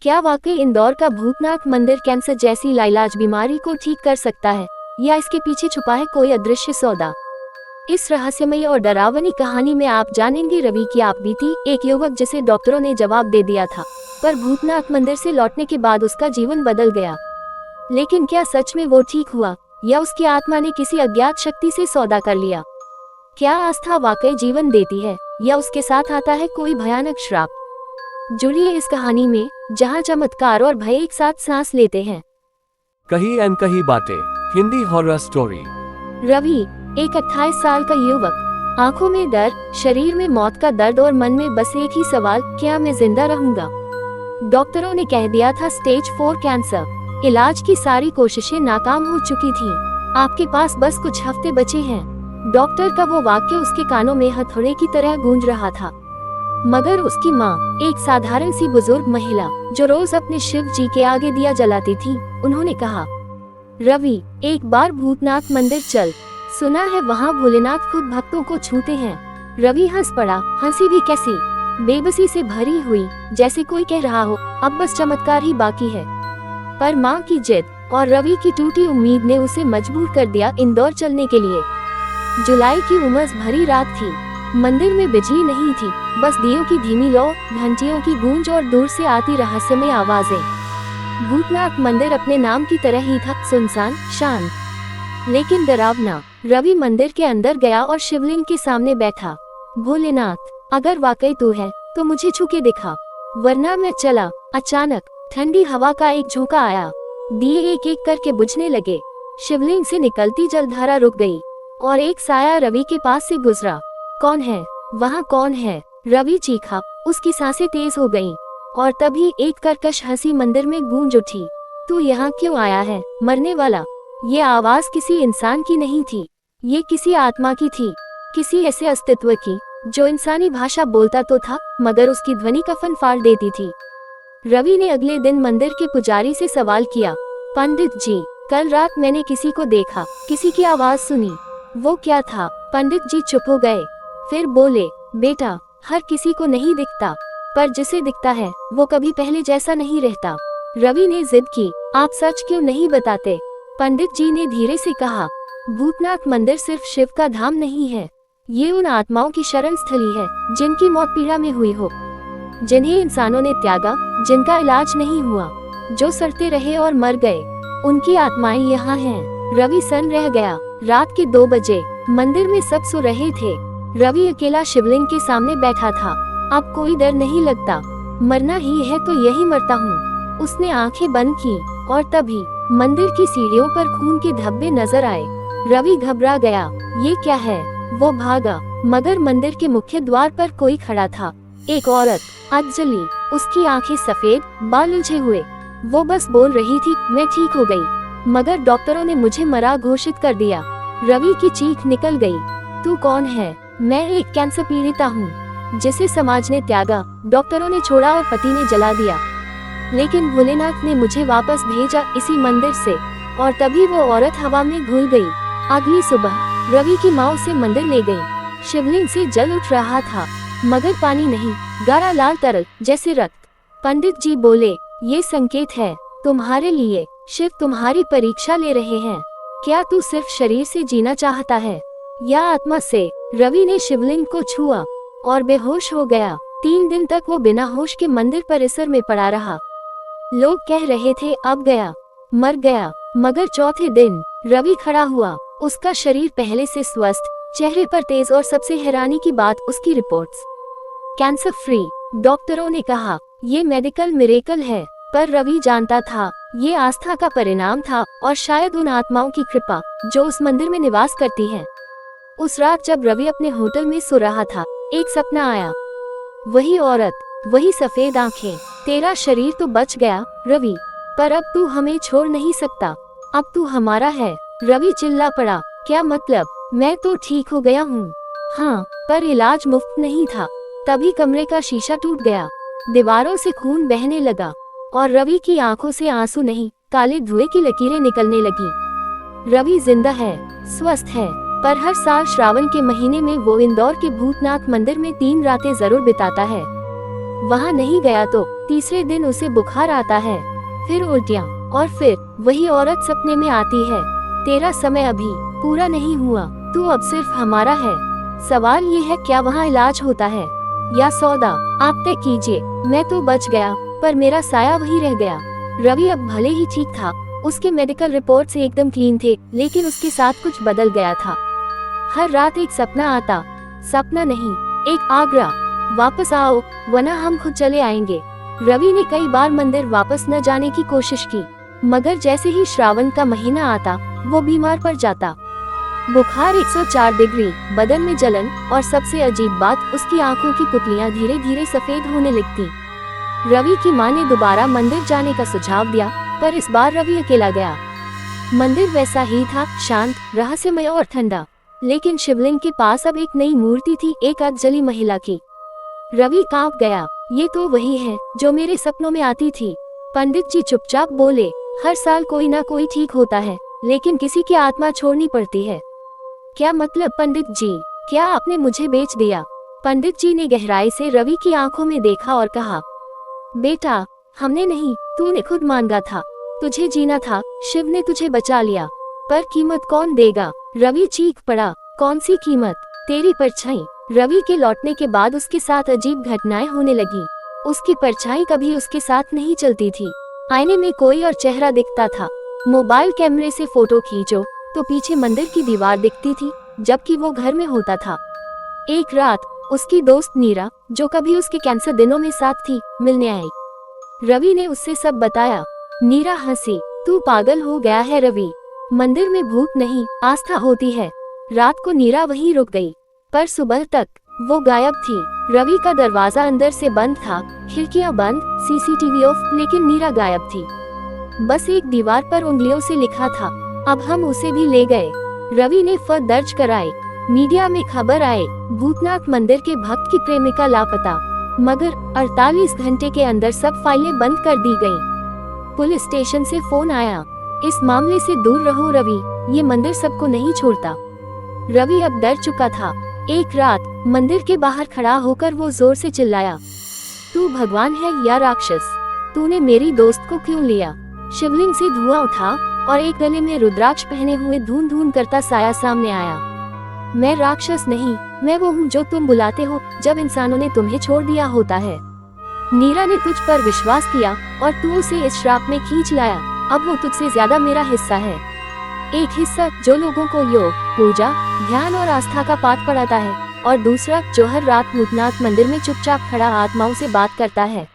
क्या वाकई इंदौर का भूतनाथ मंदिर कैंसर जैसी लाइलाज बीमारी को ठीक कर सकता है, या इसके पीछे छुपा है कोई अदृश्य सौदा? इस रहस्यमयी और डरावनी कहानी में आप जानेंगे रवि की आपबीती, एक युवक जिसे डॉक्टरों ने जवाब दे दिया था, पर भूतनाथ मंदिर से लौटने के बाद उसका जीवन बदल गया। लेकिन क्या सच में वो ठीक हुआ, या उसकी आत्मा ने किसी अज्ञात शक्ति से सौदा कर लिया? क्या आस्था वाकई जीवन देती है, या उसके साथ आता है कोई भयानक श्राप? जुड़िए इस कहानी में, जहां चमत्कार और भय एक साथ सांस लेते हैं। कही अनकही बातें, हिंदी हॉरर स्टोरी। रवि, एक 28 साल का युवक, आंखों में डर, शरीर में मौत का दर्द और मन में बस एक ही सवाल, क्या मैं जिंदा रहूंगा? डॉक्टरों ने कह दिया था स्टेज 4 कैंसर। इलाज की सारी कोशिशें नाकाम हो चुकी थीं। आपके पास बस कुछ हफ्ते बचे हैं। डॉक्टर का वो वाक्य उसके कानों में हथौड़े की तरह गूंज रहा था। मगर उसकी माँ, एक साधारण सी बुजुर्ग महिला, जो रोज अपने शिव जी के आगे दिया जलाती थी, उन्होंने कहा, रवि, एक बार भूतनाथ मंदिर चल, सुना है वहाँ भोलेनाथ खुद भक्तों को छूते हैं। रवि हंस पड़ा, हंसी भी कैसी, बेबसी से भरी हुई, जैसे कोई कह रहा हो अब बस चमत्कार ही बाकी है। पर माँ की जिद और रवि की टूटी उम्मीद ने उसे मजबूर कर दिया इंदौर चलने के लिए। जुलाई की उमस भरी रात थी। मंदिर में बिजली नहीं थी, बस दियों की धीमी लौ, घंटियों की गूंज और दूर से आती रहस्यमय आवाजें। भूतनाथ मंदिर अपने नाम की तरह ही था, सुनसान, शांत, लेकिन डरावना। रवि मंदिर के अंदर गया और शिवलिंग के सामने बैठा। भोलेनाथ, अगर वाकई तू है तो मुझे छू के दिखा, वरना मैं चला। अचानक ठंडी हवा का एक झोंका आया। दिए एक एक करके बुझने लगे। शिवलिंग से निकलती जलधारा रुक गई और एक साया रवि के पास से गुजरा। कौन है वहाँ, कौन है? रवि चीखा, उसकी सांसें तेज हो गईं, और तभी एक कर्कश हंसी मंदिर में गूंज उठी। तू यहाँ क्यों आया है, मरने वाला? ये आवाज किसी इंसान की नहीं थी, ये किसी आत्मा की थी, किसी ऐसे अस्तित्व की जो इंसानी भाषा बोलता तो था, मगर उसकी ध्वनि कफन फाड़ देती थी। रवि ने अगले दिन मंदिर के पुजारी से सवाल किया, पंडित जी, कल रात मैंने किसी को देखा, किसी की आवाज सुनी, वो क्या था? पंडित जी चुप हो गए, फिर बोले, बेटा, हर किसी को नहीं दिखता, पर जिसे दिखता है वो कभी पहले जैसा नहीं रहता। रवि ने जिद की, आप सच क्यों नहीं बताते? पंडित जी ने धीरे से कहा, भूतनाथ मंदिर सिर्फ शिव का धाम नहीं है, ये उन आत्माओं की शरण स्थली है जिनकी मौत पीड़ा में हुई हो, जिन्हें इंसानों ने त्यागा, जिनका इलाज नहीं हुआ, जो सड़ते रहे और मर गए, उनकी आत्माएं यहाँ हैं। रवि सन्न रह गया। रात के 2 बजे मंदिर में सब सो रहे थे। रवि अकेला शिवलिंग के सामने बैठा था। अब कोई डर नहीं लगता, मरना ही है तो यही मरता हूँ। उसने आंखें बंद की और तभी मंदिर की सीढ़ियों पर खून के धब्बे नजर आए। रवि घबरा गया, ये क्या है? वो भागा, मगर मंदिर के मुख्य द्वार पर कोई खड़ा था, एक औरत, अंजलि। उसकी आंखें सफेद, बाल उलझे हुए। वो बस बोल रही थी, मैं ठीक हो गई, मगर डॉक्टरों ने मुझे मरा घोषित कर दिया। रवि की चीख निकल गई, तू कौन है? मैं एक कैंसर पीड़िता हूँ, जिसे समाज ने त्यागा, डॉक्टरों ने छोड़ा और पति ने जला दिया, लेकिन भोलेनाथ ने मुझे वापस भेजा इसी मंदिर से। और तभी वो औरत हवा में घुल गई। अगली सुबह रवि की माँ उसे मंदिर ले गई। शिवलिंग से जल उठ रहा था, मगर पानी नहीं, गाढ़ा लाल तरल, जैसे रक्त। पंडित जी बोले, ये संकेत है तुम्हारे लिए, शिव तुम्हारी परीक्षा ले रहे हैं। क्या तू सिर्फ शरीर से जीना चाहता है, या आत्मा से? रवि ने शिवलिंग को छुआ और बेहोश हो गया। 3 दिन तक वो बिना होश के मंदिर परिसर में पड़ा रहा। लोग कह रहे थे अब गया, मर गया, मगर चौथे दिन रवि खड़ा हुआ। उसका शरीर पहले से स्वस्थ, चेहरे पर तेज, और सबसे हैरानी की बात, उसकी रिपोर्ट्स कैंसर फ्री। डॉक्टरों ने कहा ये मेडिकल मिरेकल है, पर रवि जानता था ये आस्था का परिणाम था, और शायद उन आत्माओं की कृपा जो उस मंदिर में निवास करती हैं। उस रात जब रवि अपने होटल में सो रहा था, एक सपना आया। वही औरत, वही सफेद आंखें। तेरा शरीर तो बच गया रवि, पर अब तू हमें छोड़ नहीं सकता, अब तू हमारा है। रवि चिल्ला पड़ा, क्या मतलब? मैं तो ठीक हो गया हूँ। हाँ, पर इलाज मुफ्त नहीं था। तभी कमरे का शीशा टूट गया, दीवारों से खून बहने लगा, और रवि की आंखों से आंसू नहीं, काले धुएं की लकीरें निकलने लगी। रवि जिंदा है, स्वस्थ है, पर हर साल श्रावण के महीने में वो इंदौर के भूतनाथ मंदिर में 3 रातें जरूर बिताता है। वहाँ नहीं गया तो तीसरे दिन उसे बुखार आता है, फिर उल्टियाँ, और फिर वही औरत सपने में आती है। तेरा समय अभी पूरा नहीं हुआ, तू अब सिर्फ हमारा है। सवाल ये है, क्या वहाँ इलाज होता है या सौदा? आप तय कीजिए। मैं तो बच गया, पर मेरा साया वही रह गया। रवि अब भले ही ठीक था, उसके मेडिकल रिपोर्ट से एकदम क्लीन थे, लेकिन उसके साथ कुछ बदल गया था। हर रात एक सपना आता, सपना नहीं, एक आग्रह, वापस आओ वरना हम खुद चले आएंगे। रवि ने कई बार मंदिर वापस न जाने की कोशिश की, मगर जैसे ही श्रावण का महीना आता वो बीमार पड़ जाता। बुखार 104 डिग्री, बदन में जलन, और सबसे अजीब बात, उसकी आंखों की पुतलियां धीरे धीरे सफेद होने लगती। रवि की मां ने दोबारा मंदिर जाने का सुझाव दिया, पर इस बार रवि अकेला गया। मंदिर वैसा ही था, शांत, रहस्यमय और ठंडा, लेकिन शिवलिंग के पास अब एक नई मूर्ति थी, एक अधजली महिला की। रवि कांप गया, ये तो वही है जो मेरे सपनों में आती थी। पंडित जी चुपचाप बोले, हर साल कोई ना कोई ठीक होता है, लेकिन किसी की आत्मा छोड़नी पड़ती है। क्या मतलब पंडित जी, क्या आपने मुझे बेच दिया? पंडित जी ने गहराई से रवि की आंखों में देखा और कहा, बेटा, हमने नहीं, तूने खुद मांगा था, तुझे जीना था, शिव ने तुझे बचा लिया, पर कीमत कौन देगा? रवि चीख पड़ा, कौन सी कीमत? तेरी परछाई। रवि के लौटने के बाद उसके साथ अजीब घटनाएं होने लगी। उसकी परछाई कभी उसके साथ नहीं चलती थी, आईने में कोई और चेहरा दिखता था। मोबाइल कैमरे से फोटो खींचो तो पीछे मंदिर की दीवार दिखती थी, जबकि वो घर में होता था। एक रात उसकी दोस्त नीरा, जो कभी उसके कैंसर दिनों में साथ थी, मिलने आई। रवि ने उससे सब बताया। नीरा हंसी, तू पागल हो गया है रवि, मंदिर में भूत नहीं, आस्था होती है। रात को नीरा वहीं रुक गई, पर सुबह तक वो गायब थी। रवि का दरवाजा अंदर से बंद था, खिड़कियां बंद, सीसीटीवी ऑफ, लेकिन नीरा गायब थी। बस एक दीवार पर उंगलियों से लिखा था, अब हम उसे भी ले गए। रवि ने एफआईआर दर्ज कराई, मीडिया में खबर आए, भूतनाथ मंदिर के भक्त की प्रेमिका लापता, मगर 48 घंटे के अंदर सब फाइलें बंद कर दी गयी। पुलिस स्टेशन से फोन आया, इस मामले से दूर रहो रवि, ये मंदिर सबको नहीं छोड़ता। रवि अब डर चुका था। एक रात मंदिर के बाहर खड़ा होकर वो जोर से चिल्लाया, तू भगवान है या राक्षस? तूने मेरी दोस्त को क्यों लिया? शिवलिंग से धुआं उठा और एक गले में रुद्राक्ष पहने हुए धून धून करता साया सामने आया। मैं राक्षस नहीं, मैं वो हूँ जो तुम बुलाते हो जब इंसानों ने तुम्हें छोड़ दिया होता है। नीरा ने तुझ पर विश्वास किया और तू उसे इस श्राप में खींच लाया। अब वो तुझसे ज्यादा मेरा हिस्सा है, एक हिस्सा जो लोगों को योग, पूजा, ध्यान और आस्था का पाठ पढ़ाता है, और दूसरा जो हर रात भूतनाथ मंदिर में चुपचाप खड़ा आत्माओं से बात करता है।